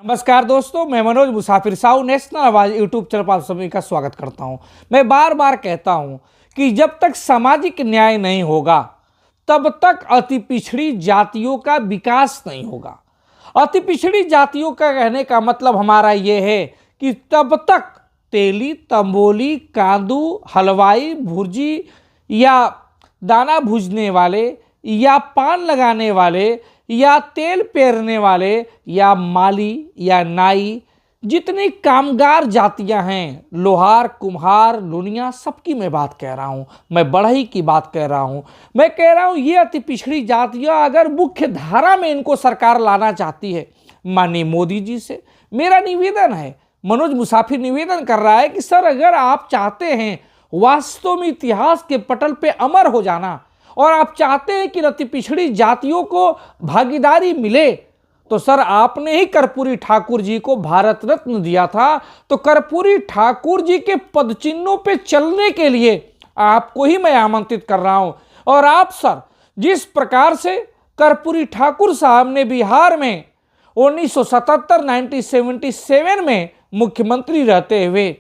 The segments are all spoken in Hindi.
नमस्कार दोस्तों, मैं मनोज मुसाफिर साहू नेशनल आवाज यूट्यूब चैनल पर आप सभी का स्वागत करता हूं। मैं बार बार कहता हूं कि जब तक सामाजिक न्याय नहीं होगा तब तक अति पिछड़ी जातियों का विकास नहीं होगा। अति पिछड़ी जातियों का कहने का मतलब हमारा ये है कि तब तक तेली, तंबोली, कांदू, हलवाई, भुर्जी या दाना भूजने वाले या पान लगाने वाले या तेल पेरने वाले या माली या नाई, जितनी कामगार जातियां हैं, लोहार, कुम्हार, लुनिया, सबकी मैं बात कह रहा हूं। मैं बढ़ई की बात कह रहा हूं। मैं कह रहा हूं ये अति पिछड़ी जातियां अगर मुख्य धारा में इनको सरकार लाना चाहती है, माननीय मोदी जी से मेरा निवेदन है, मनोज मुसाफिर निवेदन कर रहा है कि सर अगर आप चाहते हैं वास्तव में इतिहास के पटल पे अमर हो जाना और आप चाहते हैं कि अति पिछड़ी जातियों को भागीदारी मिले, तो सर आपने ही कर्पूरी ठाकुर जी को भारत रत्न दिया था, तो कर्पूरी ठाकुर जी के पदचिन्हों पे चलने के लिए आपको ही मैं आमंत्रित कर रहा हूं। और आप सर जिस प्रकार से कर्पूरी ठाकुर साहब ने बिहार में 1977 में मुख्यमंत्री रहते हुए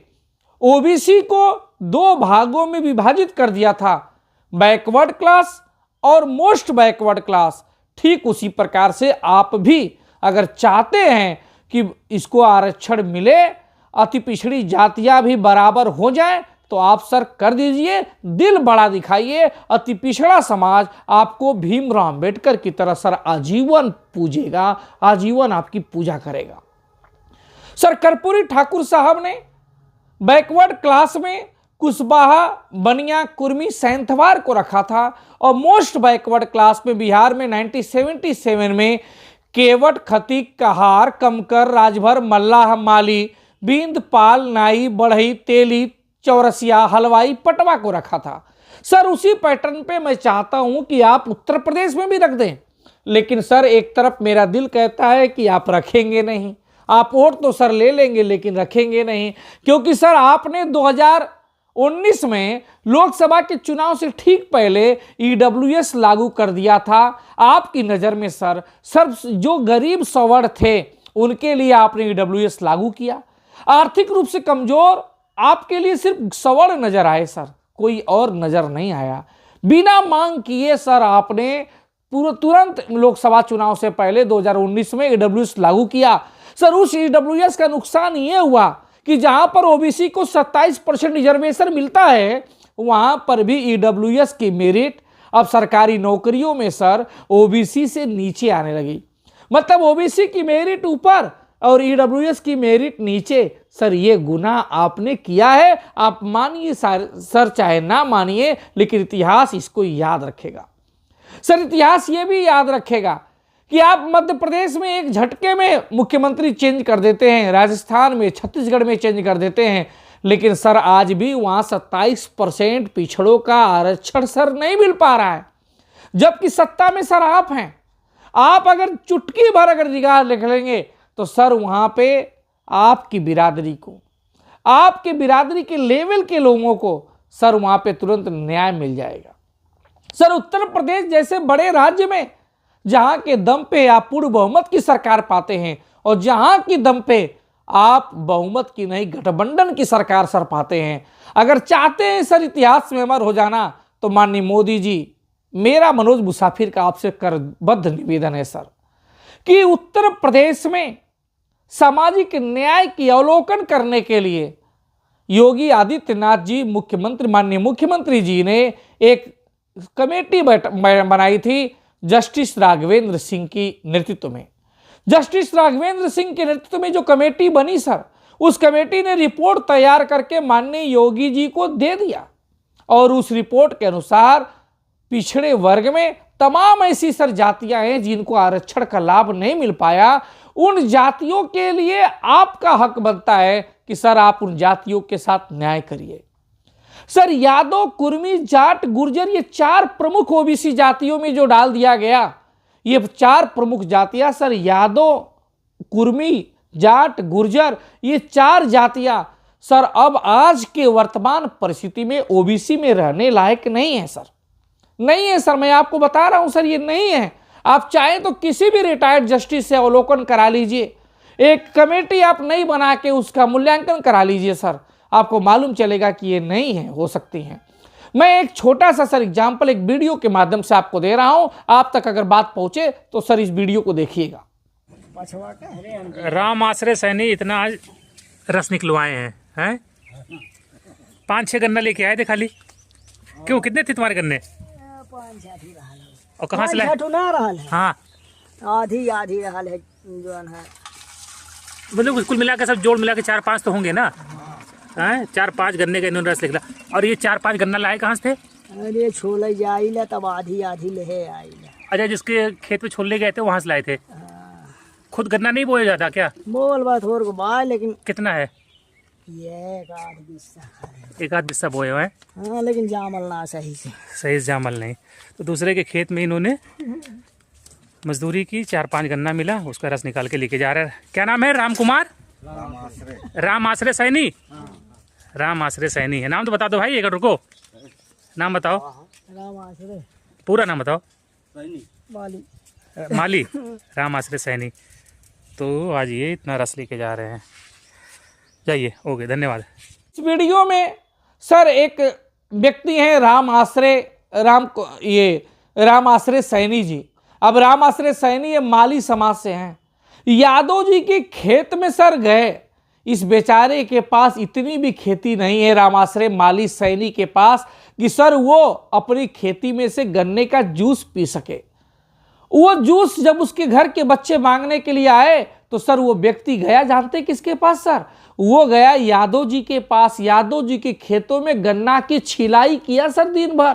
ओबीसी को दो भागों में विभाजित कर दिया था, बैकवर्ड क्लास और मोस्ट बैकवर्ड क्लास, ठीक उसी प्रकार से आप भी अगर चाहते हैं कि इसको आरक्षण मिले, अति पिछड़ी जातियां भी बराबर हो जाएं, तो आप सर कर दीजिए, दिल बड़ा दिखाइए। अति पिछड़ा समाज आपको भीमराव अंबेडकर की तरह सर आजीवन पूजेगा, आजीवन आपकी पूजा करेगा। सर कर्पूरी ठाकुर साहब ने बैकवर्ड क्लास में कुशवाहा, बनिया, कुर्मी, सैंथवार को रखा था और मोस्ट बैकवर्ड क्लास में बिहार में 1977 में केवट, खतीक, कहार, कमकर, राजभर, मल्लाह, माली, बींद, पाल, नाई, बढ़ई, तेली, चौरसिया, हलवाई, पटवा को रखा था। सर उसी पैटर्न पे मैं चाहता हूं कि आप उत्तर प्रदेश में भी रख दें, लेकिन सर एक तरफ मेरा दिल कहता है कि आप रखेंगे नहीं। आप वोट तो सर ले लेंगे लेकिन रखेंगे नहीं, क्योंकि सर आपने 2019 में लोकसभा के चुनाव से ठीक पहले ईडब्ल्यूएस लागू कर दिया था। आपकी नज़र में सर जो गरीब सवर्ण थे उनके लिए आपने ईडब्ल्यूएस लागू किया। आर्थिक रूप से कमजोर आपके लिए सिर्फ सवर्ण नजर आए सर, कोई और नजर नहीं आया। बिना मांग किए सर आपने तुरंत लोकसभा चुनाव से पहले 2019 में ईडब्ल्यूएस लागू किया। सर उस ईडब्ल्यूएस का नुकसान ये हुआ कि जहां पर ओबीसी को 27% रिजर्वेशन मिलता है, वहां पर भी ईडब्ल्यूएस की मेरिट अब सरकारी नौकरियों में सर ओबीसी से नीचे आने लगी। मतलब ओबीसी की मेरिट ऊपर और ईडब्ल्यूएस की मेरिट नीचे। सर ये गुनाह आपने किया है, आप मानिए सर चाहे ना मानिए, लेकिन इतिहास इसको याद रखेगा। सर इतिहास ये भी याद रखेगा कि आप मध्य प्रदेश में एक झटके में मुख्यमंत्री चेंज कर देते हैं, राजस्थान में, छत्तीसगढ़ में चेंज कर देते हैं, लेकिन सर आज भी वहां 27% पिछड़ों का आरक्षण सर नहीं मिल पा रहा है, जबकि सत्ता में सर आप हैं। आप अगर चुटकी भर अगर निगाह लिख लेंगे तो सर वहां पे आपकी बिरादरी को, आपके बिरादरी के लेवल के लोगों को सर वहां पे तुरंत न्याय मिल जाएगा। सर उत्तर प्रदेश जैसे बड़े राज्य में जहां के दम पे आप पूर्ण बहुमत की सरकार पाते हैं और जहां की दम पे आप बहुमत की नहीं गठबंधन की सरकार सर पाते हैं, अगर चाहते हैं सर इतिहास में अमर हो जाना, तो माननीय मोदी जी, मेरा मनोज मुसाफिर का आपसे करबद्ध निवेदन है सर कि उत्तर प्रदेश में सामाजिक न्याय की अवलोकन करने के लिए योगी आदित्यनाथ जी माननीय मुख्यमंत्री जी ने एक कमेटी बनाई थी जस्टिस राघवेंद्र सिंह की नेतृत्व में। जस्टिस राघवेंद्र सिंह के नेतृत्व में जो कमेटी बनी सर, उस कमेटी ने रिपोर्ट तैयार करके माननीय योगी जी को दे दिया और उस रिपोर्ट के अनुसार पिछड़े वर्ग में तमाम ऐसी सर जातियां हैं जिनको आरक्षण का लाभ नहीं मिल पाया। उन जातियों के लिए आपका हक बनता है कि सर आप उन जातियों के साथ न्याय करिए। सर यादव, कुर्मी, जाट, गुर्जर, ये 4 प्रमुख ओबीसी जातियों में जो डाल दिया गया, ये 4 प्रमुख जातियां सर यादव, कुर्मी, जाट, गुर्जर, ये 4 जातियां सर अब आज के वर्तमान परिस्थिति में ओबीसी में रहने लायक नहीं है सर, नहीं है सर। मैं आपको बता रहा हूं सर, ये नहीं है। आप चाहें तो किसी भी रिटायर्ड जस्टिस से अवलोकन करा लीजिए। एक कमेटी आप नहीं बना के उसका मूल्यांकन करा लीजिए सर, आपको मालूम चलेगा कि ये नहीं है, हो सकती हैं। मैं एक छोटा सा सर एग्जाम्पल एक वीडियो के माध्यम से आपको दे रहा हूं, आप तक अगर बात पहुंचे तो सर इस वीडियो को देखिएगा। राम आश्रय सैनी इतना रस निकलवाए हैं 5-6 गन्ना लेके आए थे खाली। क्यों, कितने थे तुम्हारे गन्ने? 5-6 ही रहल है। और कहाँ से लाए? ना रहल है। हाँ, आधी रहल है जोन है। मतलब कुल मिला के सब जोड़ मिला के 4-5 तो होंगे ना? हैं 4-5 गन्ने का इन्होंने रस निकला। और ये 4-5 गन्ना लाए कहाँ से थे? अरे छोले जाइले तब आधी ले आइले। अच्छा, जिसके खेत पे छोले गए थे वहाँ से लाए थे? खुद गन्ना नहीं बोया जाता क्या? मोल बात और को बाय, लेकिन कितना है? ये एक आध बिस्सा है। एक आध बिस्सा बोए हुए हैं। हाँ, लेकिन जामल ना सही से जामल नहीं। तो दूसरे के खेत में इन्होंने मजदूरी की, 4-5 गन्ना मिला, उसका रस निकाल के लेके जा रहे हैं। क्या नाम है? राम कुमार? राम आश्रय सैनी। राम आश्रय सैनी है नाम। तो बता दो भाई, एक रुको, नाम बताओ। राम आश्रय पूरा नाम बताओ। वाली माली राम आश्रय सैनी। तो आज ये इतना रस लेके जा रहे हैं। जाइए, ओके, धन्यवाद। इस वीडियो में सर एक व्यक्ति हैं राम आश्रय सैनी जी। अब राम आश्रय सैनी ये माली समाज से हैं। यादव जी के खेत में सर गए, इस बेचारे के पास इतनी भी खेती नहीं है राम आश्रय माली सैनी के पास कि सर वो अपनी खेती में से गन्ने का जूस पी सके। वो जूस जब उसके घर के बच्चे मांगने के लिए आए तो सर वो व्यक्ति गया, जानते किसके पास सर? वो गया यादव जी के पास। यादव जी के खेतों में गन्ना की छिलाई किया सर दिन भर,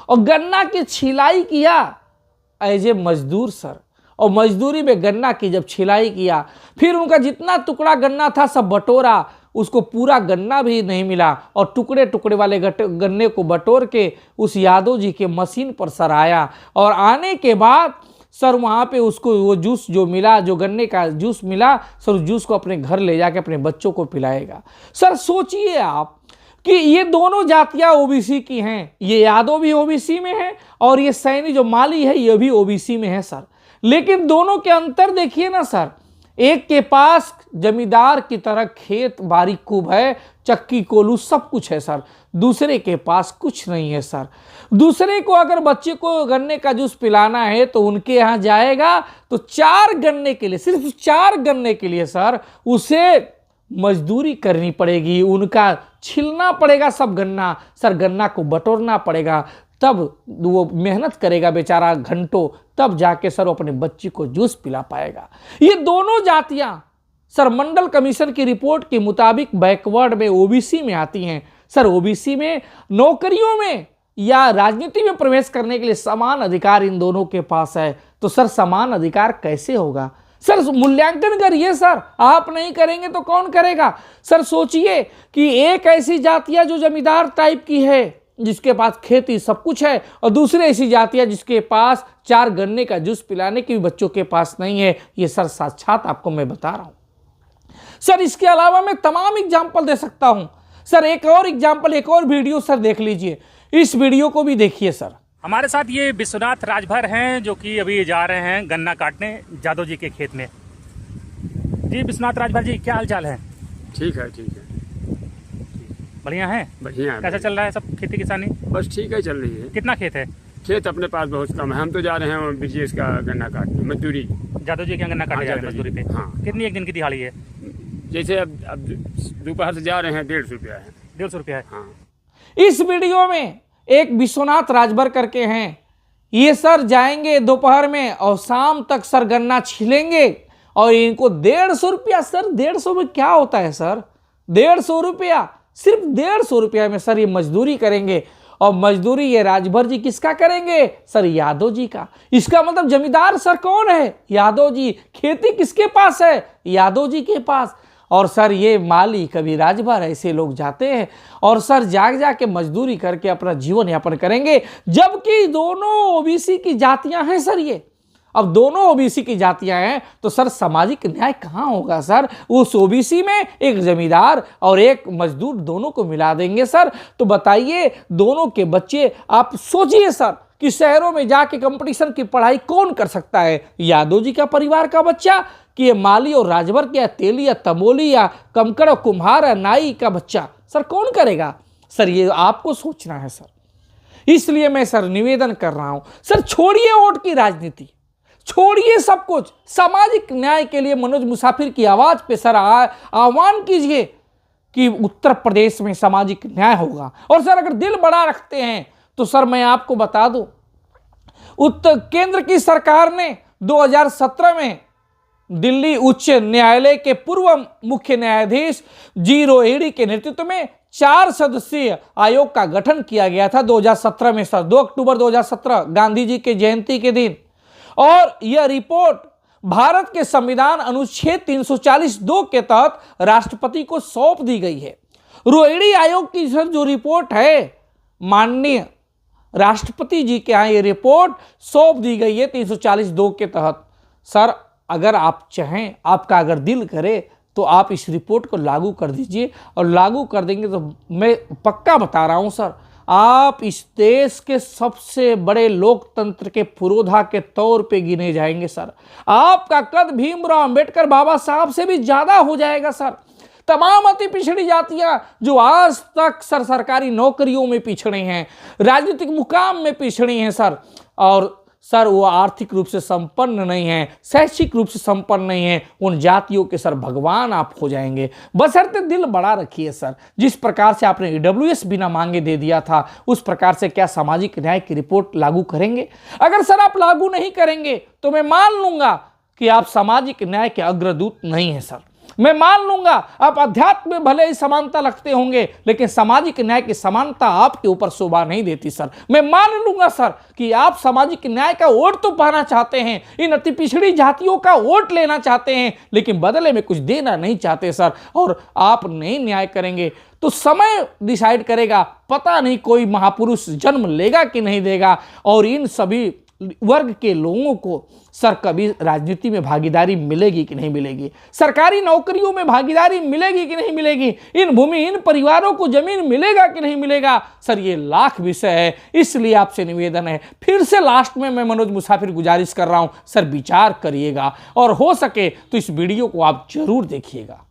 और गन्ना की छिलाई किया एज ए मजदूर सर। और मजदूरी में गन्ना की जब छिलाई किया, फिर उनका जितना टुकड़ा गन्ना था सब बटोरा, उसको पूरा गन्ना भी नहीं मिला, और टुकड़े टुकड़े वाले गन्ने को बटोर के उस यादव जी के मशीन पर सर आया। और आने के बाद सर वहाँ पे उसको वो जूस जो मिला, जो गन्ने का जूस मिला, सर उस जूस को अपने घर ले जाके अपने बच्चों को पिलाएगा। सर सोचिए आप कि ये दोनों जातियाँ ओबीसी की हैं। ये यादव भी ओबीसी में है और ये सैनी जो माली है ये भी ओबीसी में है सर। लेकिन दोनों के अंतर देखिए ना सर, एक के पास जमींदार की तरह खेत बाड़ी खूब है, चक्की कोलू सब कुछ है सर, दूसरे के पास कुछ नहीं है सर। दूसरे को अगर बच्चे को गन्ने का जूस पिलाना है तो उनके यहाँ जाएगा तो 4 गन्ने के लिए, सिर्फ 4 गन्ने के लिए सर उसे मजदूरी करनी पड़ेगी, उनका छिलना पड़ेगा सब गन्ना सर, गन्ना को बटोरना पड़ेगा, तब वो मेहनत करेगा बेचारा घंटों, तब जाके सर अपने बच्ची को जूस पिला पाएगा। ये दोनों जातियां सर मंडल कमीशन की रिपोर्ट के मुताबिक बैकवर्ड में ओबीसी में आती हैं सर। ओबीसी में नौकरियों में या राजनीति में प्रवेश करने के लिए समान अधिकार इन दोनों के पास है। तो सर समान अधिकार कैसे होगा सर? मूल्यांकन करिए सर, आप नहीं करेंगे तो कौन करेगा? सर सोचिए कि एक ऐसी जातियां जो जमींदार टाइप की है, जिसके पास खेती सब कुछ है, और दूसरी ऐसी जातियां जिसके पास 4 गन्ने का जूस पिलाने के भी बच्चों के पास नहीं है। ये सर साक्षात आपको मैं बता रहा हूं सर। इसके अलावा मैं तमाम एग्जाम्पल दे सकता हूं सर। एक और एग्जाम्पल, एक और वीडियो सर देख लीजिए, इस वीडियो को भी देखिए सर। हमारे साथ ये विश्वनाथ राजभर हैं जो कि अभी जा रहे हैं गन्ना काटने यादव जी के खेत में। जी विश्वनाथ राजभर जी, क्या हाल चाल है? ठीक है, ठीक है, बढ़िया है। बढ़िया है। कैसा चल रहा है सब खेती किसानी? बस ठीक है, चल रही है। कितना खेत है? खेत अपने पास बहुत कम है, हम तो जा रहे हैं ब्रिजेश का गन्ना काटने, मजदूरी। यादव जी के यहाँ गन्ना काटने जा रहे हैं मजदूरी पे? हाँ। कितनी एक दिन की दिहाड़ी है? जैसे अब दोपहर से जा रहे हैं 150 रुपया है। 150 रुपया है। हाँ। इस वीडियो में एक विश्वनाथ राजभर करके हैं, ये सर जाएंगे दोपहर में और शाम तक सर गन्ना छिलेंगे, और इनको 150 रुपया सर। 150 में क्या होता है सर? 150 रुपया, सिर्फ 150 रुपया में सर ये मजदूरी करेंगे। और मजदूरी ये राजभर जी किसका करेंगे सर? यादव जी का। इसका मतलब जमींदार सर कौन है? यादव जी। खेती किसके पास है? यादव जी के पास। और सर ये माली कभी राजभर ऐसे लोग जाते हैं और सर जाके मजदूरी करके अपना जीवन यापन करेंगे, जबकि दोनों ओबीसी की जातियां हैं सर। ये अब दोनों ओबीसी की जातियां हैं तो सर सामाजिक न्याय कहां होगा सर? उस ओबीसी में एक जमींदार और एक मजदूर दोनों को मिला देंगे सर, तो बताइए दोनों के बच्चे, आप सोचिए सर कि शहरों में जाके कंपटीशन की पढ़ाई कौन कर सकता है? यादव जी का परिवार का बच्चा कि ये माली और राजभर या तेली या तमोली या कमकड़ और कुम्हार या नाई का बच्चा, सर कौन करेगा? सर ये आपको सोचना है सर। इसलिए मैं सर निवेदन कर रहा हूं, सर छोड़िए वोट की राजनीति, छोड़िए सब कुछ, सामाजिक न्याय के लिए मनोज मुसाफिर की आवाज पे सर आह्वान कीजिए कि उत्तर प्रदेश में सामाजिक न्याय होगा। और सर अगर दिल बड़ा रखते हैं तो सर मैं आपको बता दूं, उत्तर केंद्र की सरकार ने 2017 में दिल्ली उच्च न्यायालय के पूर्व मुख्य न्यायाधीश जी रोहिणी के नेतृत्व में 4 सदस्यीय आयोग का गठन किया गया था 2017 में सर, 2 अक्टूबर 2017 गांधी जी के जयंती के दिन। और यह रिपोर्ट भारत के संविधान अनुच्छेद 340(2) के तहत राष्ट्रपति को सौंप दी गई है। रोहिणी आयोग की जो रिपोर्ट है, माननीय राष्ट्रपति जी के यहाँ ये रिपोर्ट सौंप दी गई है 340(2) के तहत। सर अगर आप चाहें, आपका अगर दिल करे तो आप इस रिपोर्ट को लागू कर दीजिए, और लागू कर देंगे तो मैं पक्का बता रहा हूं सर, आप इस देश के सबसे बड़े लोकतंत्र के पुरोधा के तौर पे गिने जाएंगे सर। आपका कद भीमराव अंबेडकर बाबा साहब से भी ज्यादा हो जाएगा सर। तमाम अति पिछड़ी जातियां जो आज तक सर सरकारी नौकरियों में पिछड़े हैं, राजनीतिक मुकाम में पिछड़ी हैं सर, और सर वो आर्थिक रूप से संपन्न नहीं है, शैक्षिक रूप से संपन्न नहीं है, उन जातियों के सर भगवान आप हो जाएंगे। बशर्ते दिल बड़ा रखिए सर। जिस प्रकार से आपने EWS बिना मांगे दे दिया था, उस प्रकार से क्या सामाजिक न्याय की रिपोर्ट लागू करेंगे? अगर सर आप लागू नहीं करेंगे तो मैं मान लूंगा कि आप सामाजिक न्याय के अग्रदूत नहीं है सर। मैं मान लूंगा आप अध्यात्म में भले ही समानता रखते होंगे, लेकिन सामाजिक न्याय की समानता आपके ऊपर शोभा नहीं देती सर। मैं मान लूंगा सर कि आप सामाजिक न्याय का वोट तो पाना चाहते हैं, इन अति पिछड़ी जातियों का वोट लेना चाहते हैं, लेकिन बदले में कुछ देना नहीं चाहते सर। और आप नहीं न्याय करेंगे तो समय डिसाइड करेगा, पता नहीं कोई महापुरुष जन्म लेगा कि नहीं देगा, और इन सभी वर्ग के लोगों को सर कभी राजनीति में भागीदारी मिलेगी कि नहीं मिलेगी, सरकारी नौकरियों में भागीदारी मिलेगी कि नहीं मिलेगी, इन भूमिहीन परिवारों को जमीन मिलेगा कि नहीं मिलेगा, सर ये लाख विषय है। इसलिए आपसे निवेदन है, फिर से लास्ट में मैं मनोज मुसाफिर गुजारिश कर रहा हूं, सर विचार करिएगा और हो सके तो इस वीडियो को आप जरूर देखिएगा।